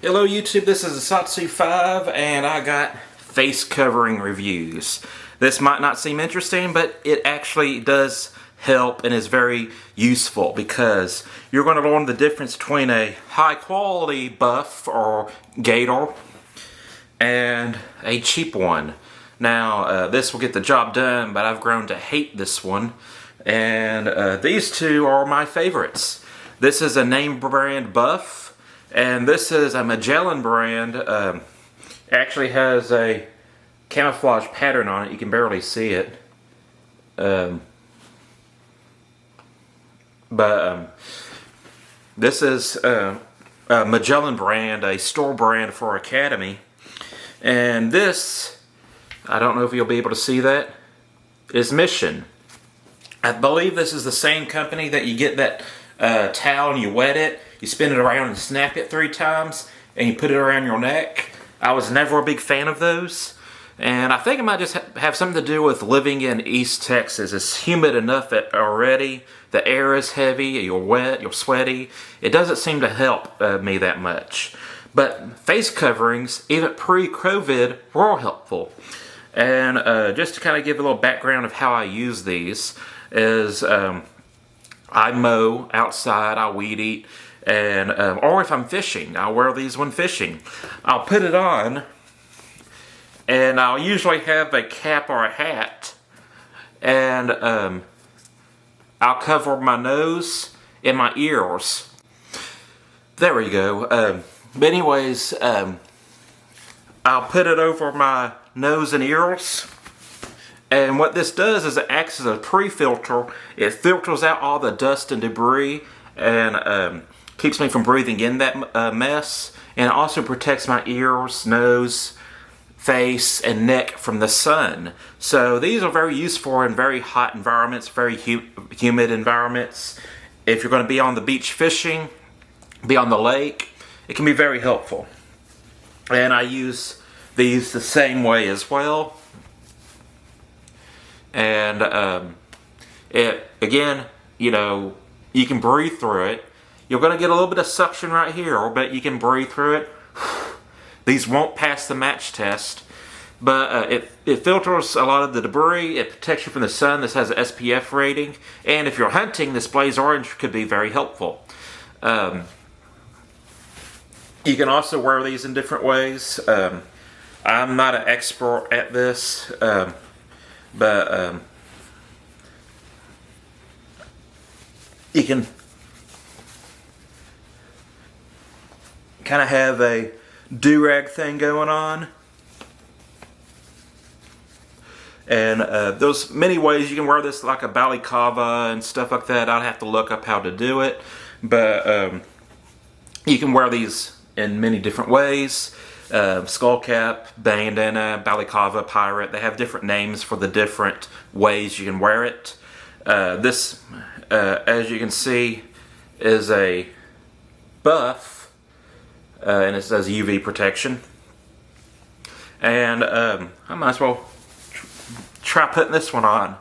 Hello YouTube, this is Asatsu5 and I got face covering reviews. This might not seem interesting, but it actually does help and is very useful because you're going to learn the difference between a high quality buff or gaiter and a cheap one. Now this will get the job done, but I've grown to hate this one, and these two are my favorites. This is a name brand buff, and this is a Magellan brand. Actually has a camouflage pattern on it. You can barely see it. This is a Magellan brand, a store brand for Academy. And this, I don't know if you'll be able to see that, is Mission. I believe this is the same company that you get that towel and you wet it, you spin it around and snap it 3 times, and you put it around your neck. I was never a big fan of those, and I think it might just have something to do with living in East Texas. It's humid enough already, the air is heavy, you're wet, you're sweaty. It doesn't seem to help me that much. But face coverings, even pre-COVID, were helpful. And just to kind of give a little background of how I use these is I mow outside, I weed eat, and or if I'm fishing, I'll wear these when fishing. I'll put it on, and I'll usually have a cap or a hat, and I'll cover my nose and my ears. There we go. But anyways, I'll put it over my nose and ears. And what this does is it acts as a pre-filter. It filters out all the dust and debris and keeps me from breathing in that mess. And it also protects my ears, nose, face, and neck from the sun. So these are very useful in very hot environments, very humid environments. If you're going to be on the beach fishing, be on the lake, it can be very helpful. And I use these the same way as well. And again, you know, you can breathe through it. You're going to get a little bit of suction right here, but you can breathe through it. These won't pass the match test, but it filters a lot of the debris. It protects you from the sun. This has an SPF rating, and if you're hunting, this blaze orange could be very helpful. You can also wear these in different ways. I'm not an expert at this. But you can kind of have a do-rag thing going on. And there's many ways you can wear this, like a balaclava and stuff like that. I'd have to look up how to do it. But you can wear these in many different ways. Skull cap, bandana, balaclava, pirate. They have different names for the different ways you can wear it. This, as you can see, is a buff, and it says UV protection. And I might as well try putting this one on.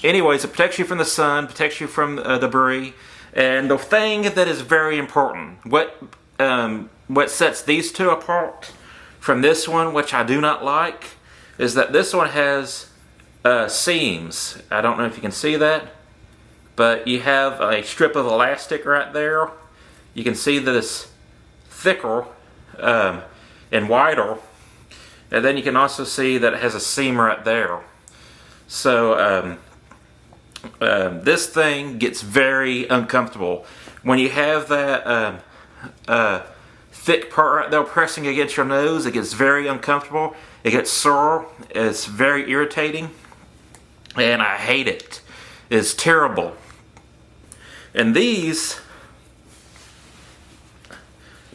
Anyways, it protects you from the sun, protects you from debris. And the thing that is very important, what sets these two apart from this one, which I do not like, is that this one has seams. I don't know if you can see that, but you have a strip of elastic right there. You can see that it's thicker and wider, and then you can also see that it has a seam right there. So this thing gets very uncomfortable. When you have that thick part right there pressing against your nose, it gets very uncomfortable. It gets sore. It's very irritating. And I hate it. It's terrible. And these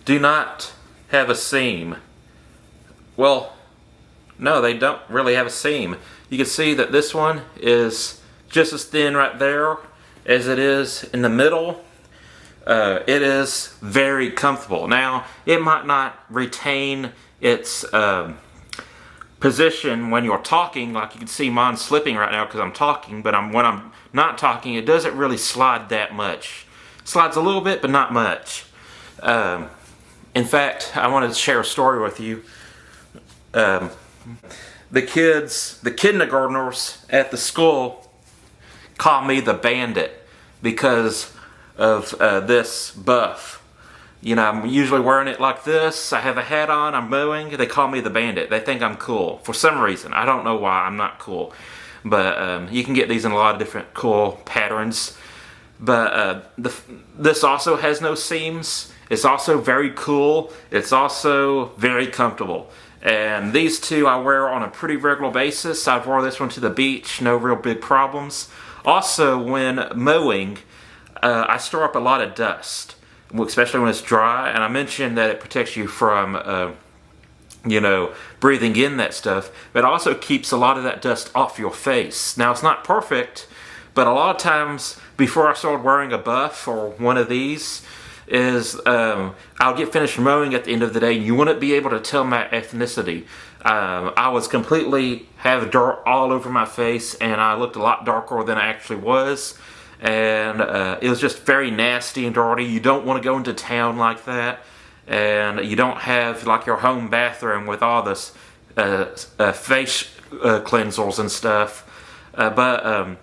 do not have a seam. Well, no, they don't really have a seam. You can see that this one is just as thin right there as it is in the middle. It is very comfortable. Now, it might not retain its position when you're talking. Like you can see mine slipping right now because I'm talking, but when I'm not talking, it doesn't really slide that much. Slides a little bit, but not much. In fact, I wanted to share a story with you. The kindergartners at the school call me the bandit because of this buff. You know, I'm usually wearing it like this. I have a hat on, I'm mowing. They call me the bandit. They think I'm cool. For some reason. I don't know why I'm not cool. But you can get these in a lot of different cool patterns. But this also has no seams. It's also very cool. It's also very comfortable. And these two I wear on a pretty regular basis. I've worn this one to the beach, no real big problems. Also, when mowing, I store up a lot of dust, especially when it's dry. And I mentioned that it protects you from, breathing in that stuff. But it also keeps a lot of that dust off your face. Now, it's not perfect, but a lot of times before I started wearing a buff or one of these, I'll get finished mowing at the end of the day and you wouldn't be able to tell my ethnicity. I was completely have dirt all over my face and I looked a lot darker than I actually was, and it was just very nasty and dirty. You don't want to go into town like that, and you don't have like your home bathroom with all this face cleansers and stuff. But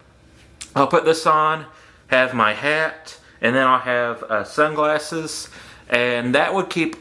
I'll put this on, have my hat, and then I'll have sunglasses, and that would keep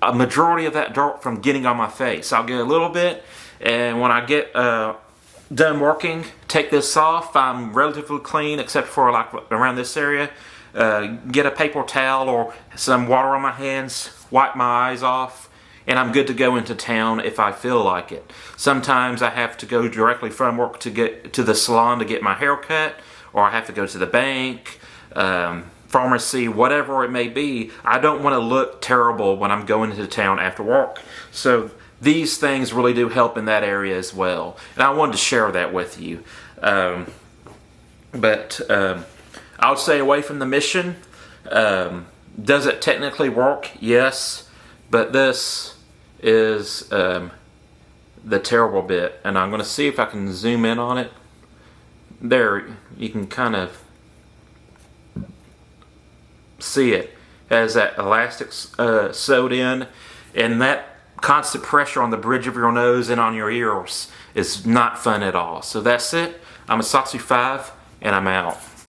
a majority of that dirt from getting on my face. I'll get a little bit, and when I get done working, take this off. I'm relatively clean except for like around this area. Get a paper towel or some water on my hands, wipe my eyes off, and I'm good to go into town if I feel like it. Sometimes I have to go directly from work to get to the salon to get my hair cut, or I have to go to the bank, pharmacy, whatever it may be. I don't want to look terrible when I'm going into town after work. So these things really do help in that area as well. And I wanted to share that with you. I would stay away from the Mission. Does it technically work? Yes. But this is the terrible bit. And I'm going to see if I can zoom in on it. There, you can kind of see it. It has that elastic sewed in, and that constant pressure on the bridge of your nose and on your ears is not fun at all. So that's it. I'm a Soxy 5, and I'm out.